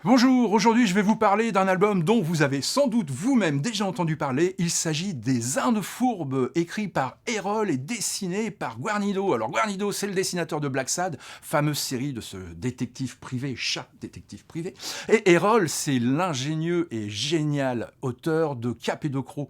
Bonjour, aujourd'hui je vais vous parler d'un album dont vous avez sans doute vous-même déjà entendu parler. Il s'agit des Indes fourbes, écrit par Errol et dessiné par Guarnido. Alors Guarnido, c'est le dessinateur de Black Sad, fameuse série de ce détective privé, chat détective privé. Et Errol, c'est l'ingénieux et génial auteur de Cap et de Croc,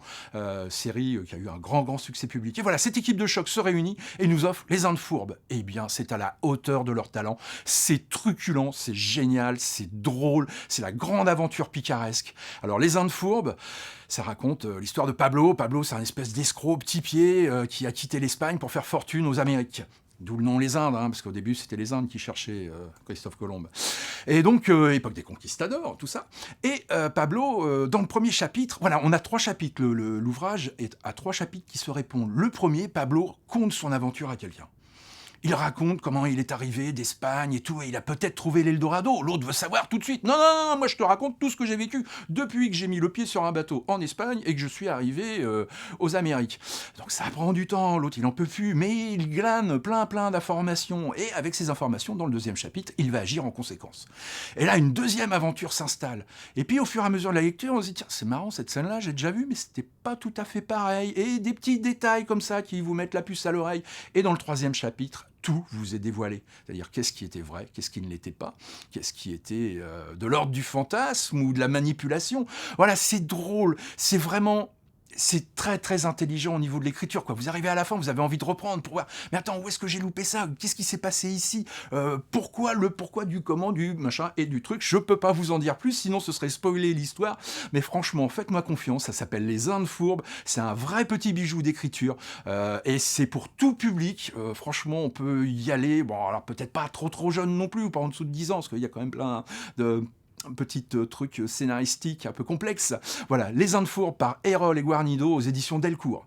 série qui a eu un grand succès public. Et voilà, cette équipe de choc se réunit et nous offre les Indes fourbes. Eh bien, c'est à la hauteur de leur talent. C'est truculent, c'est génial, c'est drôle. C'est la grande aventure picaresque. Alors, Les Indes fourbes, ça raconte l'histoire de Pablo. Pablo, c'est un espèce d'escroc petit pied qui a quitté l'Espagne pour faire fortune aux Amériques. D'où le nom Les Indes, parce qu'au début, c'était les Indes qui cherchaient Christophe Colomb. Et donc, époque des conquistadors, tout ça. Et Pablo, dans le premier chapitre, voilà, on a 3 chapitres. L'ouvrage est à 3 chapitres qui se répondent. Le premier, Pablo conte son aventure à quelqu'un. Il raconte comment il est arrivé d'Espagne et tout, et il a peut-être trouvé l'Eldorado. L'autre veut savoir tout de suite. Non, moi je te raconte tout ce que j'ai vécu depuis que j'ai mis le pied sur un bateau en Espagne et que je suis arrivé aux Amériques. Donc ça prend du temps, l'autre il en peut plus, mais il glane plein d'informations. Et avec ces informations, dans le deuxième chapitre, il va agir en conséquence. Et là, une deuxième aventure s'installe. Et puis au fur et à mesure de la lecture, on se dit, tiens, c'est marrant, cette scène-là, j'ai déjà vu, mais c'était pas tout à fait pareil. Et des petits détails comme ça qui vous mettent la puce à l'oreille. Et dans le troisième chapitre, tout vous est dévoilé. C'est-à-dire qu'est-ce qui était vrai, qu'est-ce qui ne l'était pas, qu'est-ce qui était de l'ordre du fantasme ou de la manipulation. Voilà, c'est drôle, c'est vraiment... C'est très intelligent au niveau de l'écriture, quoi. Vous arrivez à la fin, vous avez envie de reprendre pour voir. Mais attends, où est-ce que j'ai loupé ça? Qu'est-ce qui s'est passé ici? Pourquoi le pourquoi du comment du machin et du truc? Je peux pas vous en dire plus, sinon ce serait spoiler l'histoire. Mais franchement, faites-moi confiance. Ça s'appelle Les Indes fourbes. C'est un vrai petit bijou d'écriture et c'est pour tout public. Franchement, on peut y aller. Bon, alors peut-être pas trop jeune non plus, ou pas en dessous de 10 ans, parce qu'il y a quand même plein de petit truc scénaristique un peu complexe. Voilà, Les Indes fourbes par Errol et Guarnido aux éditions Delcourt.